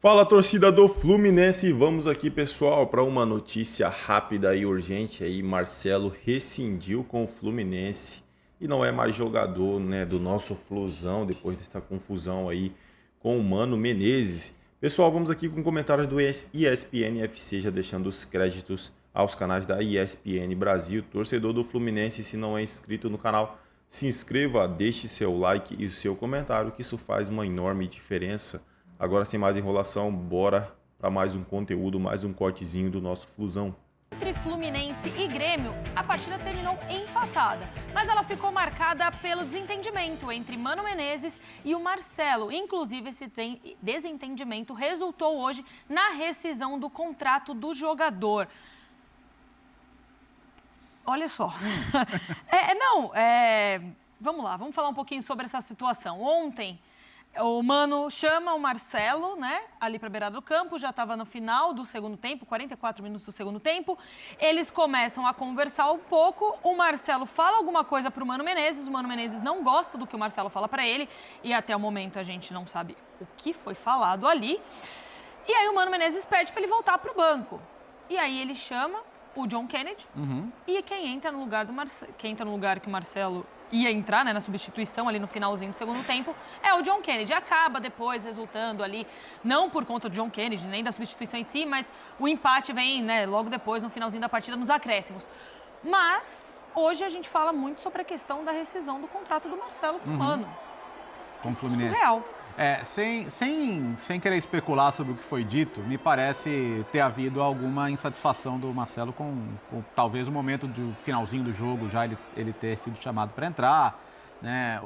Fala, torcida do Fluminense, vamos aqui, pessoal, para uma notícia rápida e urgente aí. Marcelo rescindiu com o Fluminense e não é mais jogador, né, do nosso Flusão depois dessa confusão aí com o Mano Menezes. Pessoal, vamos aqui com comentários do ESPN FC, já deixando os créditos aos canais da ESPN Brasil. Torcedor do Fluminense, se não é inscrito no canal, se inscreva, deixe seu like e seu comentário, que isso faz uma enorme diferença. Agora, sem mais enrolação, bora para mais um conteúdo, mais um cortezinho do nosso Flusão. Entre Fluminense e Grêmio, a partida terminou empatada, mas ela ficou marcada pelo desentendimento entre Mano Menezes e o Marcelo. Inclusive, esse desentendimento resultou hoje na rescisão do contrato do jogador. Olha só. Vamos lá, vamos falar um pouquinho sobre essa situação. Ontem, o Mano chama o Marcelo, né, ali para a beirada do campo, já estava no final do segundo tempo, 44 minutos do segundo tempo. Eles começam a conversar um pouco, o Marcelo fala alguma coisa para o Mano Menezes não gosta do que o Marcelo fala para ele, e até o momento a gente não sabe o que foi falado ali. E aí o Mano Menezes pede para ele voltar para o banco. E aí ele chama o John Kennedy, e quem entra no lugar que o Marcelo ia entrar, né, na substituição ali no finalzinho do segundo tempo, é o John Kennedy. Acaba depois resultando ali, não por conta do John Kennedy, nem da substituição em si, mas o empate vem, né, logo depois, no finalzinho da partida, nos acréscimos. Mas hoje a gente fala muito sobre a questão da rescisão do contrato do Marcelo com o Mano. Com o Fluminense. Surreal. Sem querer especular sobre o que foi dito, me parece ter havido alguma insatisfação do Marcelo com talvez o momento do finalzinho do jogo, já ele ter sido chamado para entrar, né?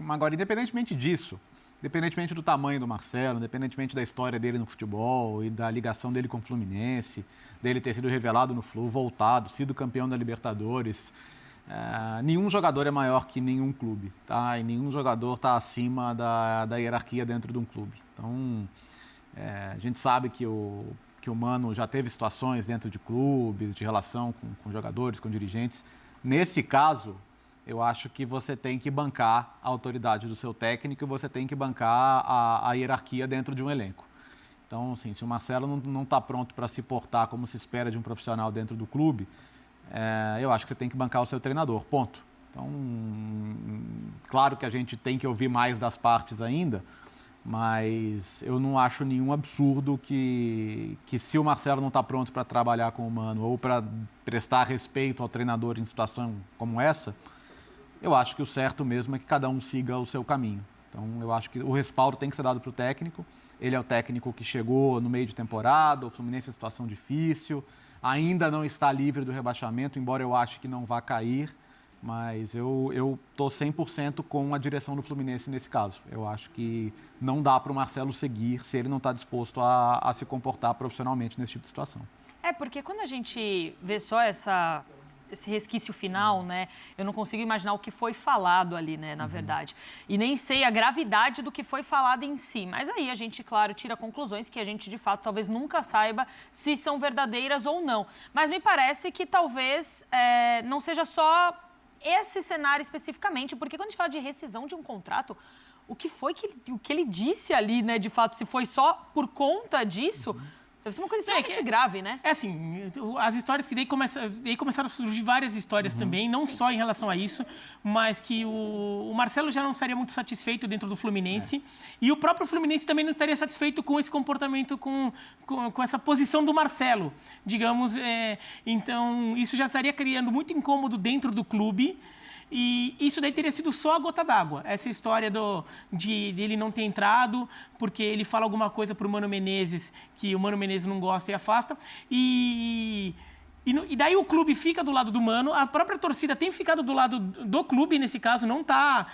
Agora, independentemente disso, independentemente do tamanho do Marcelo, independentemente da história dele no futebol e da ligação dele com o Fluminense, dele ter sido revelado no Flu, voltado, sido campeão da Libertadores, nenhum jogador é maior que nenhum clube, tá? E nenhum jogador está acima da hierarquia dentro de um clube. Então, a gente sabe que o Mano já teve situações dentro de clubes, de relação com jogadores, com dirigentes. Nesse caso, eu acho que você tem que bancar a autoridade do seu técnico e você tem que bancar a hierarquia dentro de um elenco. Então, assim, se o Marcelo não está pronto para se portar como se espera de um profissional dentro do clube, eu acho que você tem que bancar o seu treinador, ponto. Então, claro que a gente tem que ouvir mais das partes ainda, mas eu não acho nenhum absurdo que se o Marcelo não está pronto para trabalhar com o Mano ou para prestar respeito ao treinador em situação como essa, eu acho que o certo mesmo é que cada um siga o seu caminho. Então, eu acho que o respaldo tem que ser dado para o técnico. Ele é o técnico que chegou no meio de temporada, o Fluminense é situação difícil, ainda não está livre do rebaixamento, embora eu ache que não vá cair, mas eu estou 100% com a direção do Fluminense nesse caso. Eu acho que não dá para o Marcelo seguir se ele não está disposto a se comportar profissionalmente nesse tipo de situação. Porque quando a gente vê só esse resquício final, né? Eu não consigo imaginar o que foi falado ali, né, na verdade. E nem sei a gravidade do que foi falado em si. Mas aí a gente, claro, tira conclusões que a gente, de fato, talvez nunca saiba se são verdadeiras ou não. Mas me parece que talvez não seja só esse cenário especificamente, porque quando a gente fala de rescisão de um contrato, o que foi o que ele disse ali, né, de fato, se foi só por conta disso... Deve ser uma coisa extremamente grave, né? Assim, as histórias que daí começaram a surgir várias histórias também, não só em relação a isso, mas que o Marcelo já não estaria muito satisfeito dentro do Fluminense e o próprio Fluminense também não estaria satisfeito com esse comportamento, com essa posição do Marcelo, digamos. Então, isso já estaria criando muito incômodo dentro do clube. E isso daí teria sido só a gota d'água. Essa história de ele não ter entrado, porque ele fala alguma coisa para o Mano Menezes que o Mano Menezes não gosta e afasta. E daí o clube fica do lado do Mano, a própria torcida tem ficado do lado do clube, nesse caso, não está...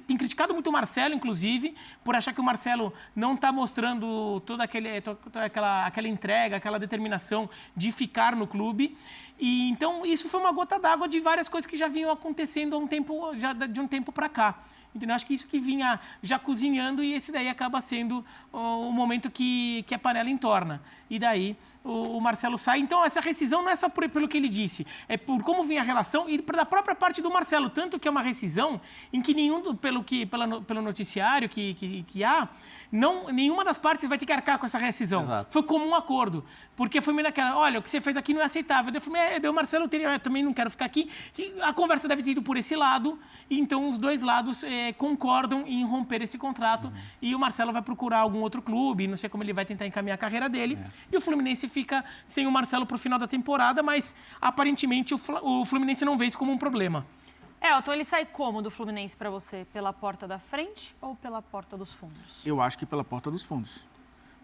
tem criticado muito o Marcelo, inclusive, por achar que o Marcelo não está mostrando toda aquela entrega, aquela determinação de ficar no clube. E então isso foi uma gota d'água de várias coisas que já vinham acontecendo de um tempo para cá. Entendeu? Acho que isso que vinha já cozinhando e esse daí acaba sendo o momento que a panela entorna. E daí o Marcelo sai. Então, essa rescisão não é só pelo que ele disse, é por como vinha a relação e da própria parte do Marcelo. Tanto que é uma rescisão em que pelo noticiário que há, nenhuma das partes vai ter que arcar com essa rescisão. Exato. Foi como um acordo. Porque foi meio naquela, olha, o que você fez aqui não é aceitável. Daí o Marcelo também não quero ficar aqui. A conversa deve ter ido por esse lado, e então os dois lados concordam em romper esse contrato. E o Marcelo vai procurar algum outro clube, não sei como ele vai tentar encaminhar a carreira dele. E o Fluminense fica sem o Marcelo para o final da temporada, mas aparentemente o Fluminense não vê isso como um problema. Elton, ele sai como do Fluminense para você? Pela porta da frente ou pela porta dos fundos? Eu acho que pela porta dos fundos.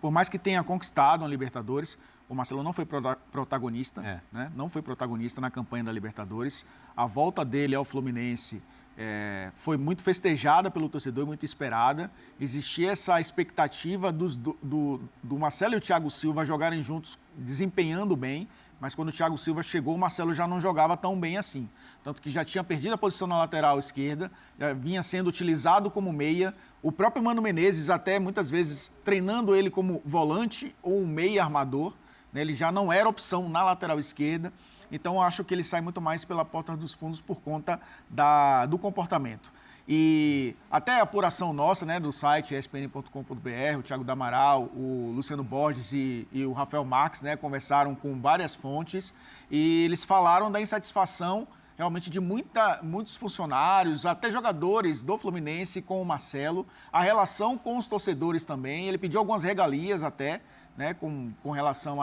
Por mais que tenha conquistado a Libertadores, o Marcelo não foi protagonista, né? Não foi protagonista na campanha da Libertadores. A volta dele ao Fluminense foi muito festejada pelo torcedor, muito esperada. Existia essa expectativa do Marcelo e o Thiago Silva jogarem juntos, desempenhando bem, mas quando o Thiago Silva chegou, o Marcelo já não jogava tão bem assim. Tanto que já tinha perdido a posição na lateral esquerda, já vinha sendo utilizado como meia. O próprio Mano Menezes até muitas vezes treinando ele como volante ou um meia armador, né? Ele já não era opção na lateral esquerda. Então, eu acho que ele sai muito mais pela porta dos fundos por conta do comportamento. E até a apuração nossa, né, do site espn.com.br, o Thiago Damaral, o Luciano Borges e o Rafael Marques, né, conversaram com várias fontes e eles falaram da insatisfação realmente de muitos funcionários, até jogadores do Fluminense com o Marcelo, a relação com os torcedores também. Ele pediu algumas regalias até, né, com relação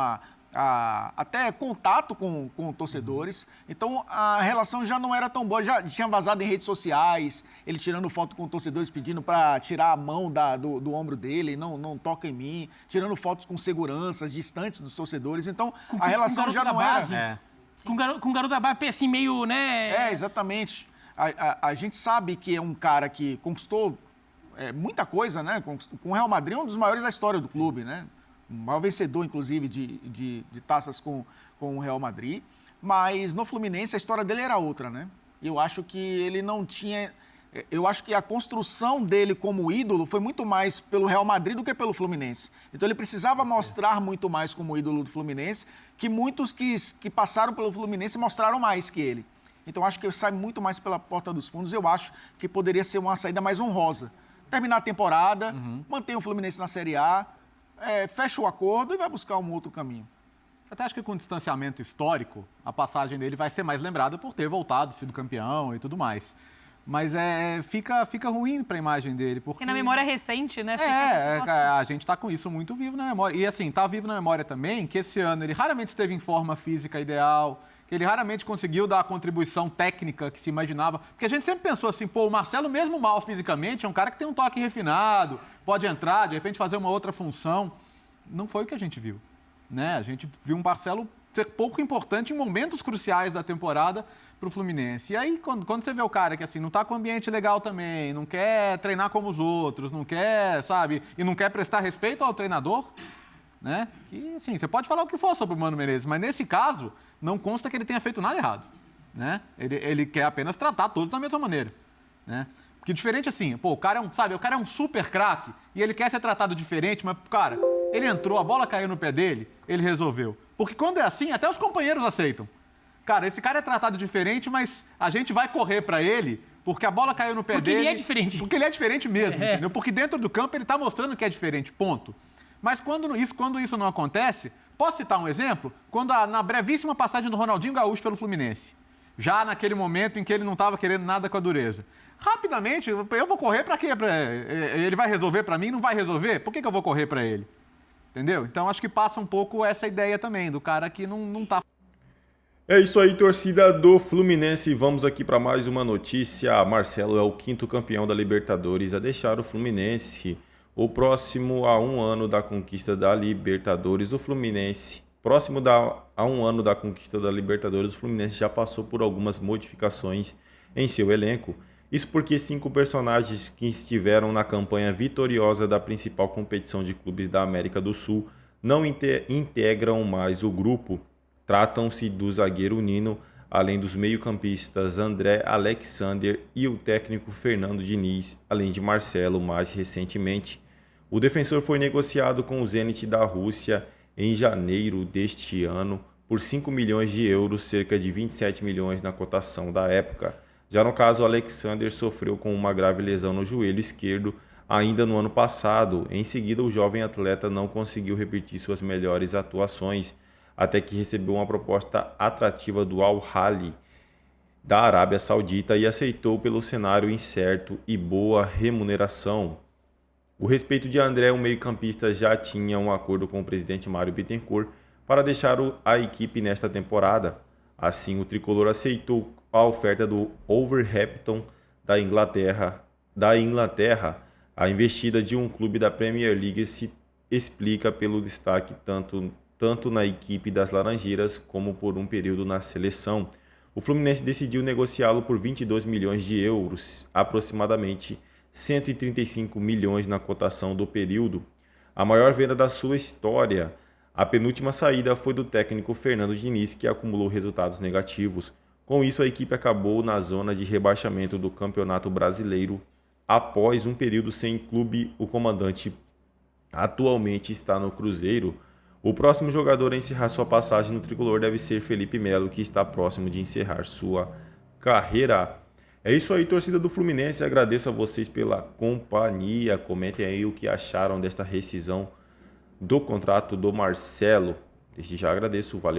até contato com torcedores. Então, a relação já não era tão boa, já tinha vazado em redes sociais, ele tirando foto com torcedores, pedindo para tirar a mão do ombro dele, não toca em mim, tirando fotos com seguranças, distantes dos torcedores. Então, a relação já não era... Com o garoto da base, assim, meio, né... Exatamente. A gente sabe que é um cara que conquistou muita coisa, né? Com o Real Madrid, um dos maiores da história do clube, né? O maior vencedor, inclusive, de taças com o Real Madrid. Mas no Fluminense a história dele era outra, né? Eu acho que ele não tinha... Eu acho que a construção dele como ídolo foi muito mais pelo Real Madrid do que pelo Fluminense. Então ele precisava mostrar muito mais como ídolo do Fluminense, que muitos que passaram pelo Fluminense mostraram mais que ele. Então acho que sai muito mais pela porta dos fundos. Eu acho que poderia ser uma saída mais honrosa. Terminar a temporada, manter o Fluminense na Série A, fecha o acordo e vai buscar um outro caminho. Até acho que com o distanciamento histórico, a passagem dele vai ser mais lembrada por ter voltado, sido campeão e tudo mais. Mas fica ruim para a imagem dele. Porque na memória recente, né? Fica essa situação. A gente está com isso muito vivo na memória. E assim, está vivo na memória também que esse ano ele raramente esteve em forma física ideal, que ele raramente conseguiu dar a contribuição técnica que se imaginava. Porque a gente sempre pensou assim, o Marcelo, mesmo mal fisicamente, é um cara que tem um toque refinado, pode entrar, de repente fazer uma outra função. Não foi o que a gente viu, né? A gente viu um Marcelo ser pouco importante em momentos cruciais da temporada para o Fluminense. E aí, quando você vê o cara que assim, não está com ambiente legal também, não quer treinar como os outros, não quer, sabe, e não quer prestar respeito ao treinador, né? Que, assim, você pode falar o que for sobre o Mano Menezes, mas nesse caso, não consta que ele tenha feito nada errado, né? Ele quer apenas tratar todos da mesma maneira, né? Porque diferente assim, o cara é um super craque e ele quer ser tratado diferente, mas, cara, ele entrou, a bola caiu no pé dele, ele resolveu. Porque quando é assim, até os companheiros aceitam. Cara, esse cara é tratado diferente, mas a gente vai correr pra ele porque a bola caiu no pé dele. Porque ele é diferente. Porque ele é diferente mesmo, entendeu? Porque dentro do campo ele tá mostrando que é diferente, ponto. Mas quando isso não acontece, posso citar um exemplo? Na brevíssima passagem do Ronaldinho Gaúcho pelo Fluminense, já naquele momento em que ele não estava querendo nada com a dureza. Rapidamente, eu vou correr pra quê? Ele vai resolver pra mim? Não vai resolver? Por que eu vou correr pra ele? Entendeu? Então acho que passa um pouco essa ideia também, do cara que não tá... É isso aí, torcida do Fluminense. Vamos aqui para mais uma notícia. Marcelo é o 5º campeão da Libertadores a deixar o Fluminense. O próximo a um ano da conquista da Libertadores, o Fluminense... Próximo a um ano da conquista da Libertadores, o Fluminense já passou por algumas modificações em seu elenco. Isso porque 5 personagens que estiveram na campanha vitoriosa da principal competição de clubes da América do Sul não integram mais o grupo. Tratam-se do zagueiro Nino, além dos meio-campistas André Alexander e o técnico Fernando Diniz, além de Marcelo mais recentemente. O defensor foi negociado com o Zenit da Rússia em janeiro deste ano por 5 milhões de euros, cerca de 27 milhões na cotação da época. Já no caso, Alexander sofreu com uma grave lesão no joelho esquerdo ainda no ano passado. Em seguida, o jovem atleta não conseguiu repetir suas melhores atuações, até que recebeu uma proposta atrativa do Al-Ahly da Arábia Saudita e aceitou pelo cenário incerto e boa remuneração. O respeito de André, o meio-campista, já tinha um acordo com o presidente Mário Bittencourt para deixar a equipe nesta temporada. Assim, o tricolor aceitou a oferta do Wolverhampton da Inglaterra. A investida de um clube da Premier League se explica pelo destaque tanto na equipe das Laranjeiras como por um período na seleção. O Fluminense decidiu negociá-lo por 22 milhões de euros, aproximadamente 135 milhões na cotação do período. A maior venda da sua história. A penúltima saída foi do técnico Fernando Diniz, que acumulou resultados negativos. Com isso, a equipe acabou na zona de rebaixamento do Campeonato Brasileiro. Após um período sem clube, o comandante atualmente está no Cruzeiro. O próximo jogador a encerrar sua passagem no tricolor deve ser Felipe Melo, que está próximo de encerrar sua carreira. É isso aí, torcida do Fluminense. Agradeço a vocês pela companhia. Comentem aí o que acharam desta rescisão do contrato do Marcelo. Desde já agradeço. Valeu.